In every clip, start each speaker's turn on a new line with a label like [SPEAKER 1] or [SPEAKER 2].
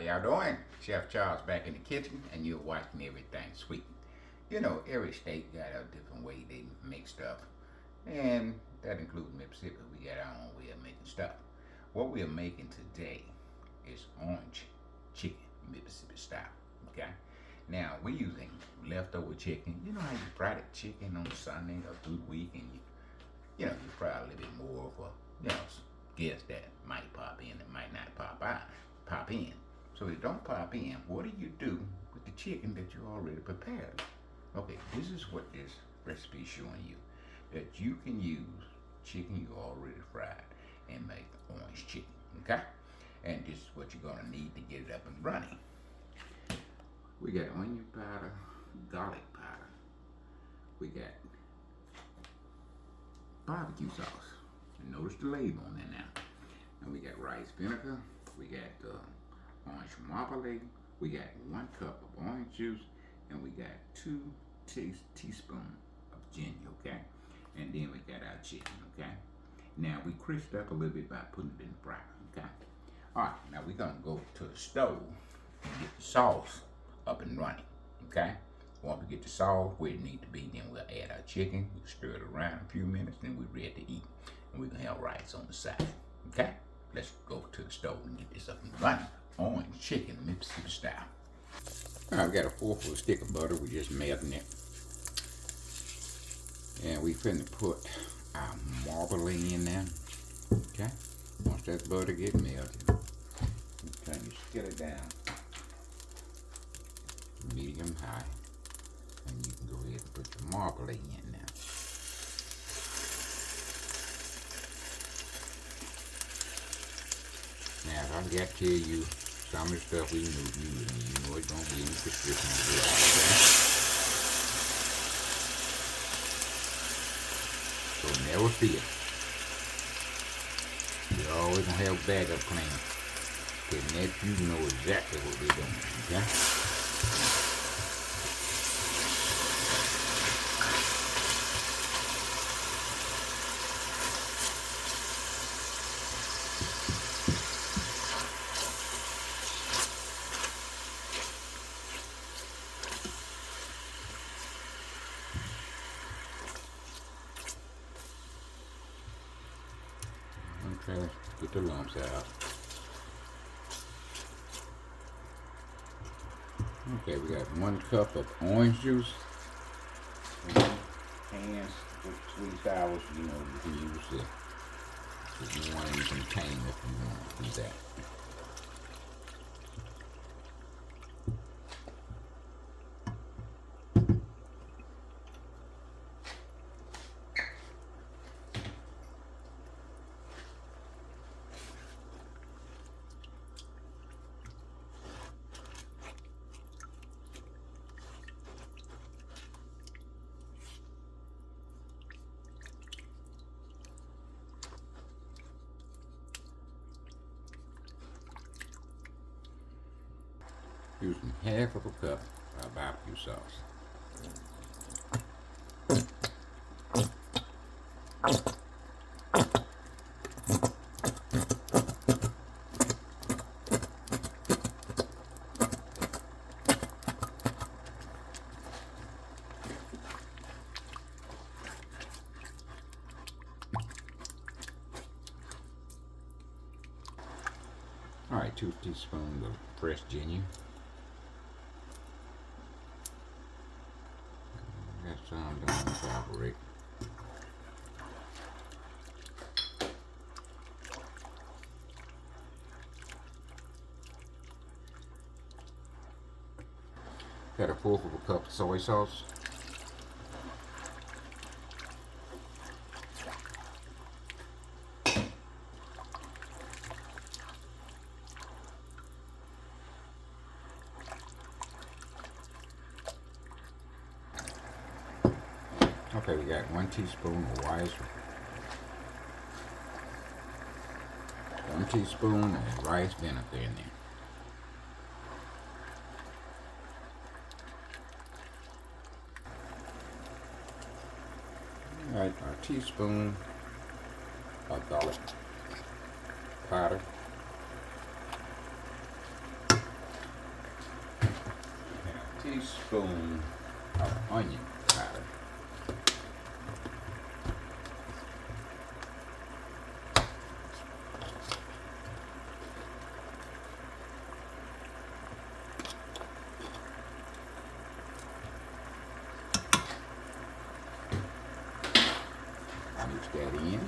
[SPEAKER 1] y'all doing? Chef Charles back in the kitchen, and you're watching Everything Sweet. You know, every state got a different way they make stuff, and that includes Mississippi. We got our own way of making stuff. What we are making today is orange chicken, Mississippi style. Okay. Now we're using leftover chicken. You know how you fry the chicken on Sunday or through the week, and you fry a little bit more for guests that might pop in and might not pop in. So if it don't pop in, what do you do with the chicken that you already prepared? Okay, this is what this recipe is showing you. That you can use chicken you already fried and make orange chicken, okay? And this is what you're gonna need to get it up and running. We got onion powder, garlic powder. We got barbecue sauce. And notice the label on there now. And we got rice vinegar. We got orange marmalade. We got 1 cup of orange juice, and we got 2 teaspoons of ginger, okay? And then we got our chicken, okay? Now we crisped up a little bit by putting it in the fryer, okay? All right, now we're gonna go to the stove and get the sauce up and running, okay? Once we get the sauce where it needs to be, then we'll add our chicken. We stir it around a few minutes, then we're ready to eat. And we're gonna have rice on the side, okay? Let's go to the stove and get this up and running. Orange chicken, Mississippi style. All right, we got a 4-foot stick of butter. We just melting it. And we finna put our marmalade in there, okay? Once that butter get melted, you turn your skillet down, medium high, and you can go ahead and put your marmalade in there. Now, if I got to tell you some of the stuff we use, you know it's gonna be in the description below, okay? So never fear. You're always gonna have a backup plan. Because that you know exactly what they're doing, okay? Okay, get the lumps out. Okay, we got 1 cup of orange juice. Hands with sweet sours, you can use the one you can tame if you want to do that. Using half of a cup of barbecue sauce. All right, 2 teaspoons of fresh ginger. That's time to incorporate. Got a 1/4 of a cup of soy sauce. Okay, we got 1 teaspoon of rice, 1 teaspoon of rice vinegar in there. All right, a teaspoon of garlic powder. teaspoon of onion powder. Mix that in.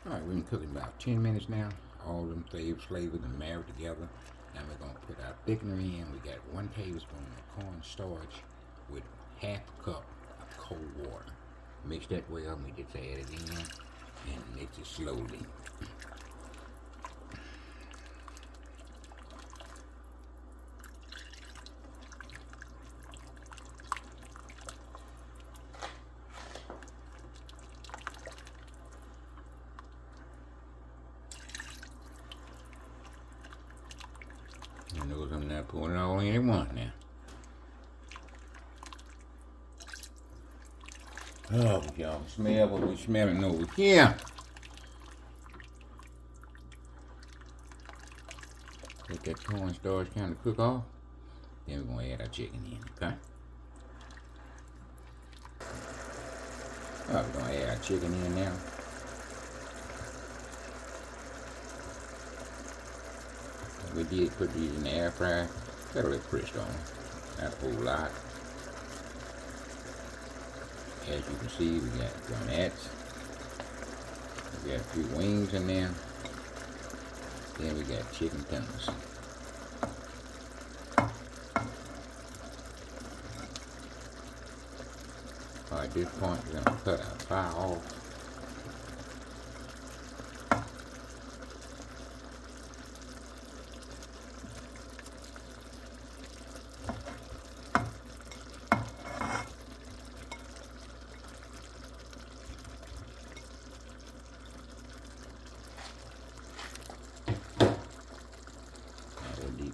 [SPEAKER 1] Alright, we've been cooking about 10 minutes now. All of them flavors and married together. Now we're going to put our thickener in. We got 1 tablespoon of cornstarch with half a cup of cold water. Mix that well, and we just add it in and mix it slowly. And those I'm not pouring it all in at once now. Oh, y'all smell what we smelling over here. Let that cornstarch kind of cook off. Then we're going to add our chicken in, okay? Alright, we're going to add our chicken in now. We did put these in the air fryer. Got a little crisp on them. Not a whole lot. As you can see, we got donuts. We got a few wings in there. Then we got chicken tenders. At this point, we're going to cut our fire off.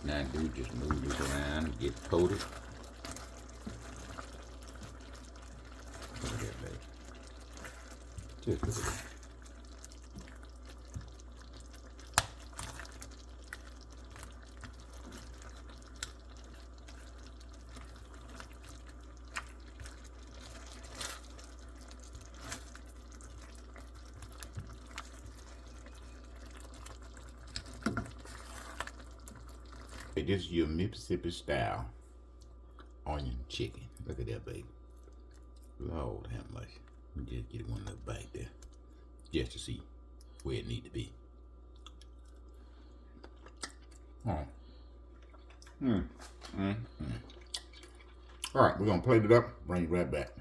[SPEAKER 1] Now do just move this around and get coated. Look at that, baby. Just look at that. This is your Mississippi style onion chicken. Look at that, baby. Lord have mercy. Let me just get one little bite there, just to see where it need to be. Oh. All right, we're gonna plate it up. Bring it right back.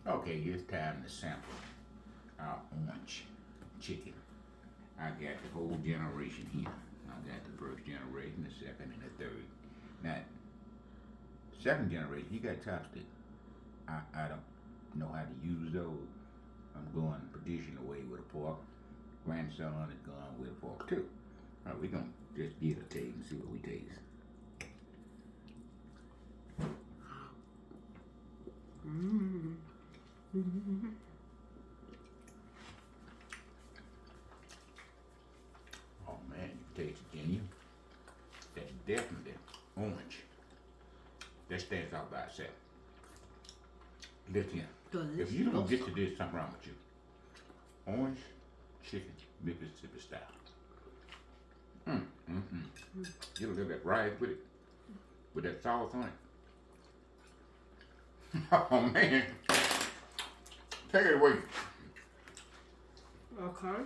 [SPEAKER 1] Okay, it's time to sample our orange chicken. I got the whole generation here. I got the first generation, the second, and the third. Now, second generation, you got chopstick. I don't know how to use those. I'm going traditional way with a fork. Grandson is going with a fork too. All right, we're gonna just give it a taste and see what we taste. Oh man, you can taste it, can you? That's definitely orange. That stands out by itself. Listen, if you don't get to this, something wrong with you. Orange chicken, Mississippi style. Get a little bit of rice with it, with that sauce on it. Oh man, take it away.
[SPEAKER 2] Okay.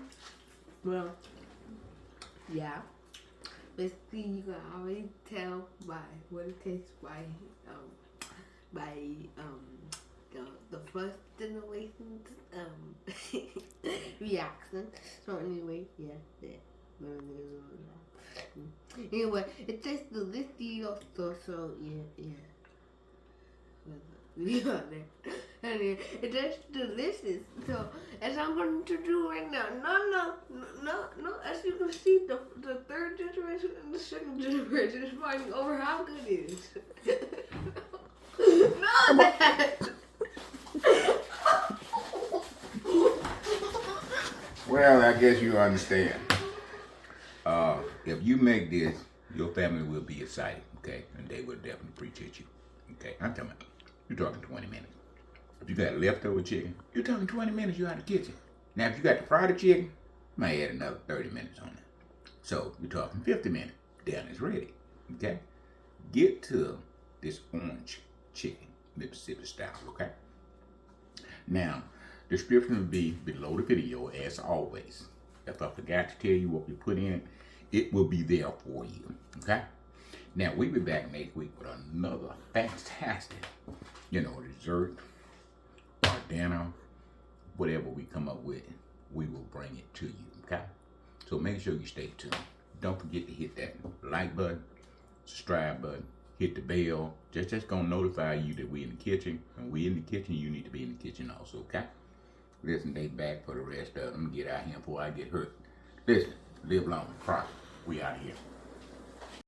[SPEAKER 2] Well, yeah. Basically, you can already tell by what it tastes by the first generation's reaction. So anyway, yeah. Anyway, it tastes delicious. So yeah. Anyway, it tastes delicious. So as I'm going to do right now, no. As you can see, the third generation and the second generation is fighting over how good it is. know that.
[SPEAKER 1] Well, I guess you understand. If you make this, your family will be excited, okay? And they will definitely appreciate you. Okay, I'm talking about, you're talking 20 minutes. If you got leftover chicken, you're talking 20 minutes, you're out of the kitchen. Now, if you got the fried chicken, you might add another 30 minutes on it. So, you're talking 50 minutes. Then it's ready, okay? Get to this orange chicken, Mississippi style, okay? Now, description will be below the video as always. If I forgot to tell you what we put in it, it will be there for you, okay? Now, we'll be back next week with another fantastic, dessert or dinner, whatever we come up with, we will bring it to you, okay? So make sure you stay tuned. Don't forget to hit that like button, subscribe button, hit the bell. Just gonna notify you that we in the kitchen. And we in the kitchen, you need to be in the kitchen also, okay? Listen, they back for the rest of them. Get out here before I get hurt. Listen, live long and prosper. We out here.